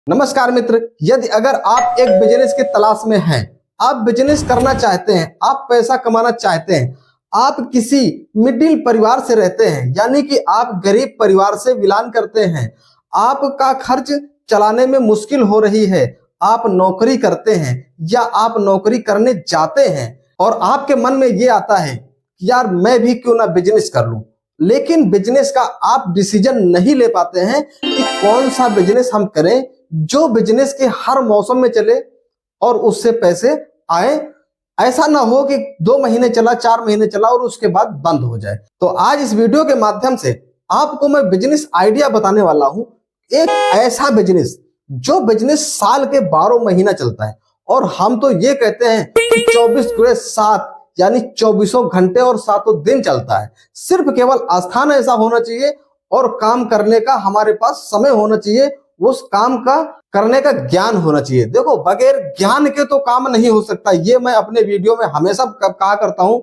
नमस्कार मित्र, यदि अगर आप एक बिजनेस की तलाश में हैं, आप बिजनेस करना चाहते हैं, आप पैसा कमाना चाहते हैं, आप किसी मिडिल परिवार से रहते हैं, यानी कि आप गरीब परिवार से बिलोंग करते हैं, आपका खर्च चलाने में मुश्किल हो रही है, आप नौकरी करते हैं या आप नौकरी करने जाते हैं और आपके मन में ये आता है कि यार मैं भी क्यों ना बिजनेस कर लूं, लेकिन बिजनेस का आप डिसीजन नहीं ले पाते हैं कि कौन सा बिजनेस हम करें जो बिजनेस के हर मौसम में चले और उससे पैसे आए। ऐसा ना हो कि 2 महीने चला, 4 महीने चला और उसके बाद बंद हो जाए। तो आज इस वीडियो के माध्यम से आपको मैं बिजनेस आइडिया बताने वाला हूं, एक ऐसा बिजनेस जो बिजनेस साल के 12 महीना चलता है और हम तो ये कहते हैं कि 24/7 यानी 24 घंटे और 7 दिन चलता है। सिर्फ केवल स्थान ऐसा होना चाहिए और काम करने का हमारे पास समय होना चाहिए, उस काम का करने का ज्ञान होना चाहिए। देखो, बगैर ज्ञान के तो काम नहीं हो सकता। ये मैं अपने वीडियो में हमेशा कहा करता हूं,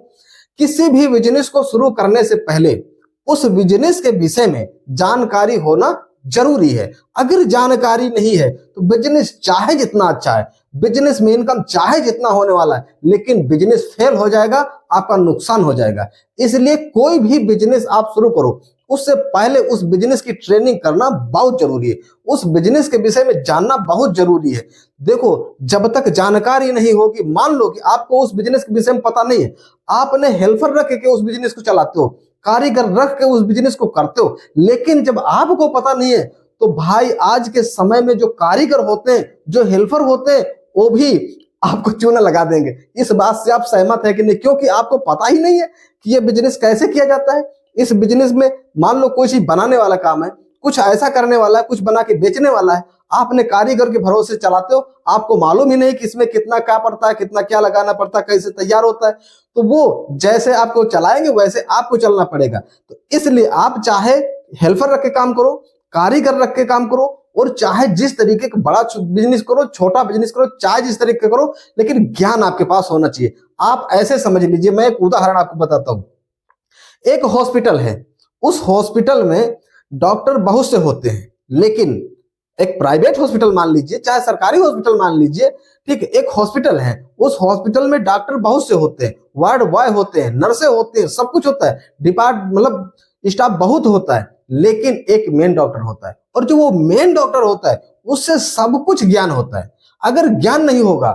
किसी भी बिजनेस को शुरू करने से पहले उस बिजनेस के विषय में जानकारी होना जरूरी है। अगर जानकारी नहीं है तो बिजनेस चाहे जितना अच्छा है, बिजनेस में इनकम चाहे जितना होने वाला है, लेकिन बिजनेस फेल हो जाएगा, आपका नुकसान हो जाएगा। इसलिए कोई भी बिजनेस आप शुरू करो, उससे पहले उस बिजनेस की ट्रेनिंग करना बहुत जरूरी है, उस बिजनेस के विषय में जानना बहुत जरूरी है। देखो, जब तक जानकारी नहीं होगी, मान लो कि आपको उस बिजनेस के विषय में पता नहीं है, आपने हेल्पर रख के उस बिजनेस को चलाते हो, कारीगर रख के उस बिजनेस को करते हो, लेकिन जब आपको पता नहीं है तो भाई आज के समय में जो कारीगर होते हैं, जो हेल्पर होते हैं, वो भी आपको चूना लगा देंगे। इस बात से आप सहमत है कि नहीं? क्योंकि आपको पता ही नहीं है कि ये बिजनेस कैसे किया जाता है। इस बिजनेस में मान लो कोई चीज बनाने वाला काम है, कुछ ऐसा करने वाला है, कुछ बना के बेचने वाला है, आपने कारीगर के भरोसे चलाते हो, आपको मालूम ही नहीं कि इसमें कितना क्या पड़ता है, कितना क्या लगाना पड़ता है, कैसे तैयार होता है। तो वो जैसे आपको चलाएंगे वैसे आपको चलना पड़ेगा। तो इसलिए आप चाहे हेल्पर रख के काम करो, कारीगर रख के काम करो, और चाहे जिस तरीके का बड़ा बिजनेस करो, छोटा बिजनेस करो, चाहे जिस तरीके का करो, लेकिन ज्ञान आपके पास होना चाहिए। आप ऐसे समझ लीजिए, मैं एक उदाहरण आपको बताता हूं। एक हॉस्पिटल है, उस हॉस्पिटल में डॉक्टर बहुत से होते हैं, लेकिन एक प्राइवेट हॉस्पिटल मान लीजिए, चाहे सरकारी हॉस्पिटल मान लीजिए, ठीक है, एक हॉस्पिटल है, उस हॉस्पिटल में डॉक्टर बहुत से होते हैं, वार्ड बॉय होते हैं, नर्सें होते हैं, सब कुछ होता है, मतलब स्टाफ बहुत होता है, लेकिन एक मेन डॉक्टर होता है, और जो वो मेन डॉक्टर होता है उससे सब कुछ ज्ञान होता है। अगर ज्ञान नहीं होगा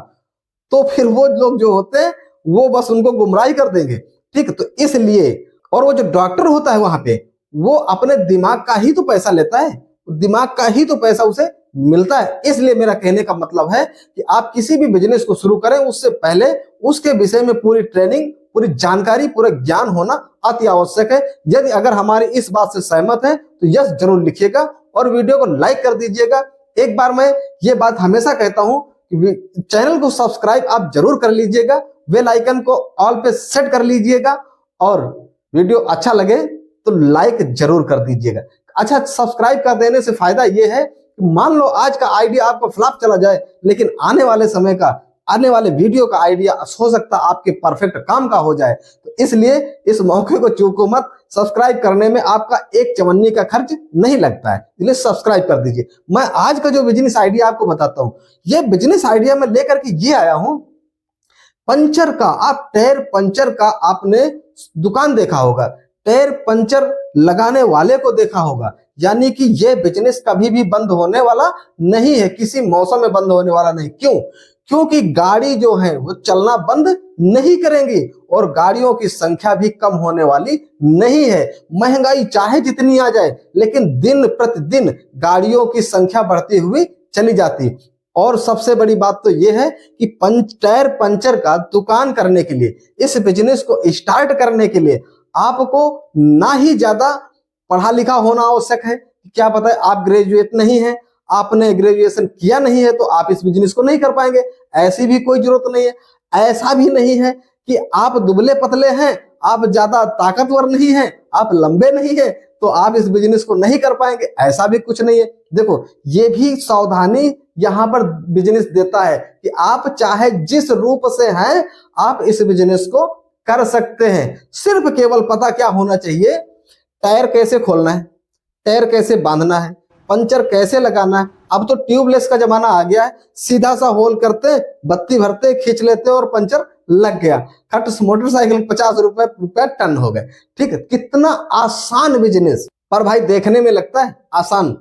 तो फिर वो लोग जो होते हैं वो बस उनको गुमराही कर देंगे, ठीक है। तो इसलिए, और वो जो डॉक्टर होता है वहां पे, वो अपने दिमाग का ही तो पैसा लेता है, दिमाग का ही तो पैसा उसे मिलता है। इसलिए मेरा कहने का मतलब है कि आप किसी भी बिजनेस को शुरू करें, उससे पहले उसके विषय में पूरी ट्रेनिंग, पूरी जानकारी, पूरा ज्ञान होना अति आवश्यक है। यदि अगर हमारी इस बात से सहमत है तो यस जरूर लिखिएगा और वीडियो को लाइक कर दीजिएगा। एक बार मैं ये बात हमेशा कहता हूं कि चैनल को सब्सक्राइब आप जरूर कर लीजिएगा, बेल आइकन को ऑल पे सेट कर लीजिएगा, और वीडियो अच्छा लगे तो लाइक जरूर कर दीजिएगा। अच्छा, सब्सक्राइब कर देने से फायदा यह है कि मान लो आज का आइडिया आपको फ्लॉप चला जाए, लेकिन आने वाले समय का, आने वाले वीडियो का आइडिया हो सकता आपके परफेक्ट काम का हो जाए। तो इसलिए इस मौके को चूको मत। सब्सक्राइब करने में आपका एक चवन्नी का खर्च नहीं लगता है, इसलिए सब्सक्राइब कर दीजिए। मैं आज का जो बिजनेस आइडिया आपको बताता हूं, यह बिजनेस आइडिया मैं लेकर के ये आया हूं पंचर का। आप टायर पंचर का आपने दुकान देखा होगा, टायर पंचर लगाने वाले को देखा होगा, यानी कि यह बिजनेस कभी भी बंद होने वाला नहीं है, किसी मौसम में बंद होने वाला नहीं। क्यों? क्योंकि गाड़ी जो है वो चलना बंद नहीं करेंगी और गाड़ियों की संख्या भी कम होने वाली नहीं है। महंगाई चाहे जितनी आ जाए, लेकिन दिन प्रतिदिन गाड़ियों की संख्या बढ़ती हुई चली जाती। और सबसे बड़ी बात तो यह है कि टायर पंचर का दुकान करने के लिए, इस बिजनेस को स्टार्ट करने के लिए आपको ना ही ज्यादा पढ़ा लिखा होना आवश्यक है। क्या पता है आप ग्रेजुएट नहीं है, आपने ग्रेजुएशन किया नहीं है तो आप इस बिजनेस को नहीं कर पाएंगे, ऐसी भी कोई जरूरत नहीं है। ऐसा भी नहीं है कि आप दुबले पतले हैं, आप ज्यादा ताकतवर नहीं हैं, आप लंबे नहीं हैं तो आप इस बिजनेस को नहीं कर पाएंगे, ऐसा भी कुछ नहीं है। देखो, ये भी सावधानी यहां पर बिजनेस देता है कि आप चाहे जिस रूप से हैं, आप इस बिजनेस को कर सकते हैं। सिर्फ केवल पता क्या होना चाहिए, टायर कैसे खोलना है, टायर कैसे बांधना है, पंचर कैसे लगाना है, अब तो ट्यूबलेस का जमाना आ गया है, सीधा सा होल करते, बत्ती भरते, खींच लेते और पंचर लग गया। खट मोटरसाइकिल 50 रुपए टन हो गए। ठीक है, कितना आसान बिजनेस, पर भाई देखने में लगता है आसान,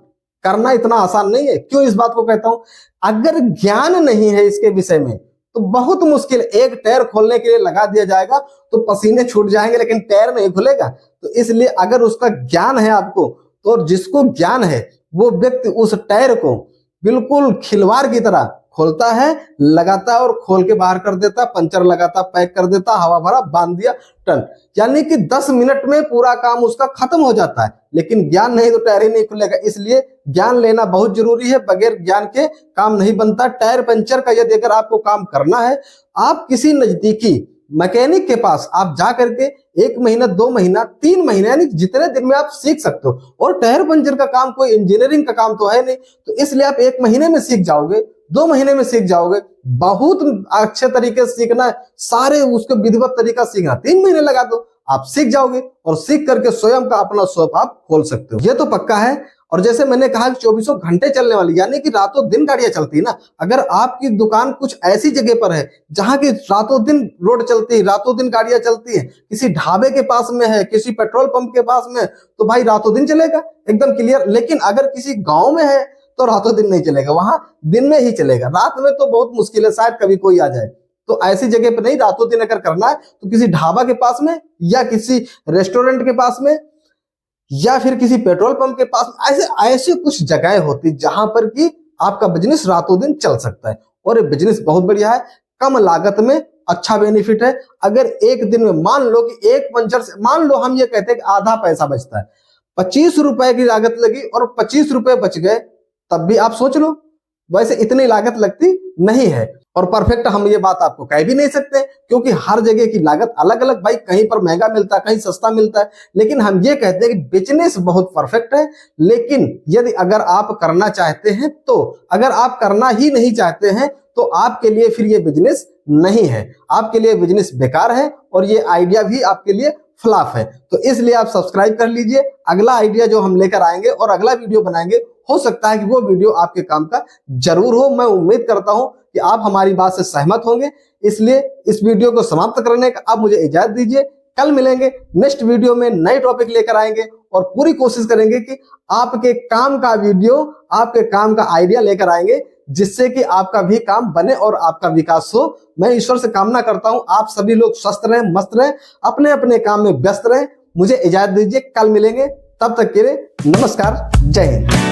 करना इतना आसान नहीं है। क्यों इस बात को कहता हूं? अगर ज्ञान नहीं है इसके विषय में तो बहुत मुश्किल। एक टायर खोलने के लिए लगा दिया जाएगा तो पसीने छूट जाएंगे, लेकिन टायर नहीं खुलेगा। तो इसलिए अगर उसका ज्ञान है आपको, तो जिसको ज्ञान है वो व्यक्ति उस टायर को बिल्कुल खिलवाड़ की तरह खोलता है, लगाता है और खोल के बाहर कर देता, पंचर लगाता, पैक कर देता, हवा भरा, बांध दिया, टन। यानी कि 10 मिनट में पूरा काम उसका खत्म हो जाता है। लेकिन ज्ञान नहीं तो टायर ही नहीं खुलेगा। इसलिए ज्ञान लेना बहुत जरूरी है, बगैर ज्ञान के काम नहीं बनता। टायर पंचर का यदि अगर आपको काम करना है, आप किसी नजदीकी मैकेनिक के पास आप जा करके 1 महीना, 2 महीना, 3 महीने, यानी जितने दिन में आप सीख सकते हो। और टायर पंचर का काम कोई इंजीनियरिंग का काम तो है नहीं, तो इसलिए आप 1 महीने में सीख जाओगे, 2 महीने में सीख जाओगे। बहुत अच्छे तरीके से सीखना है, सारे उसके विधिवत तरीका सीखना, 3 महीने लगा दो, आप सीख जाओगे और सीख करके स्वयं का अपना शॉप आप खोल सकते हो। ये तो पक्का है। और जैसे मैंने कहा कि 24 घंटे चलने वाली, यानी कि रातों दिन गाड़ियां चलती है ना। अगर आपकी दुकान कुछ ऐसी जगह पर है जहां की रातों दिन रोड चलती है, रातों दिन गाड़ियां चलती है, किसी ढाबे के पास में है, किसी पेट्रोल पंप के पास में, तो भाई रातों दिन चलेगा, एकदम क्लियर। लेकिन अगर किसी गांव में है तो रातों दिन नहीं चलेगा, वहां दिन में ही चलेगा, रात में तो बहुत मुश्किल है, शायद कभी कोई आ जाए। तो ऐसी जगह पर नहीं, रातों दिन अगर करना है तो किसी ढाबा के पास में, या किसी रेस्टोरेंट के पास में, या फिर किसी पेट्रोल पंप के पास। ऐसे ऐसे कुछ जगह होती जहां पर कि आपका बिजनेस रातों दिन चल सकता है। और ये बिजनेस बहुत बढ़िया है, कम लागत में अच्छा बेनिफिट है। अगर एक दिन में मान लो कि एक पंचर से, मान लो हम ये कहते हैं कि आधा पैसा बचता है, 25 रुपए की लागत लगी और 25 रुपए बच गए, तब भी आप सोच लो। वैसे इतनी लागत लगती नहीं है। और परफेक्ट हम ये बात आपको कह भी नहीं सकते, क्योंकि हर जगह की लागत अलग अलग, भाई कहीं पर महंगा मिलता है, कहीं सस्ता मिलता है। लेकिन हम ये कहते हैं कि बिजनेस बहुत परफेक्ट है। लेकिन यदि अगर आप करना चाहते हैं तो, अगर आप करना ही नहीं चाहते हैं तो आपके लिए फिर ये बिजनेस नहीं है, आपके लिए बिजनेस बेकार है और ये आइडिया भी आपके लिए फ्लॉप है। तो इसलिए आप सब्सक्राइब कर लीजिए। अगला आइडिया जो हम लेकर आएंगे और अगला वीडियो बनाएंगे, हो सकता है कि वो वीडियो आपके काम का जरूर हो। मैं उम्मीद करता हूं कि आप हमारी बात से सहमत होंगे। इसलिए इस वीडियो को समाप्त करने का आप मुझे इजाजत दीजिए। कल मिलेंगे नेक्स्ट वीडियो में, नए टॉपिक लेकर आएंगे और पूरी कोशिश करेंगे कि आपके काम का वीडियो, आपके काम का आइडिया लेकर आएंगे, जिससे कि आपका भी काम बने और आपका विकास हो। मैं ईश्वर से कामना करता हूं आप सभी लोग स्वस्थ रहें, मस्त रहें, अपने अपने काम में व्यस्त रहें। मुझे इजाजत दीजिए, कल मिलेंगे, तब तक के लिए नमस्कार, जय हिंद।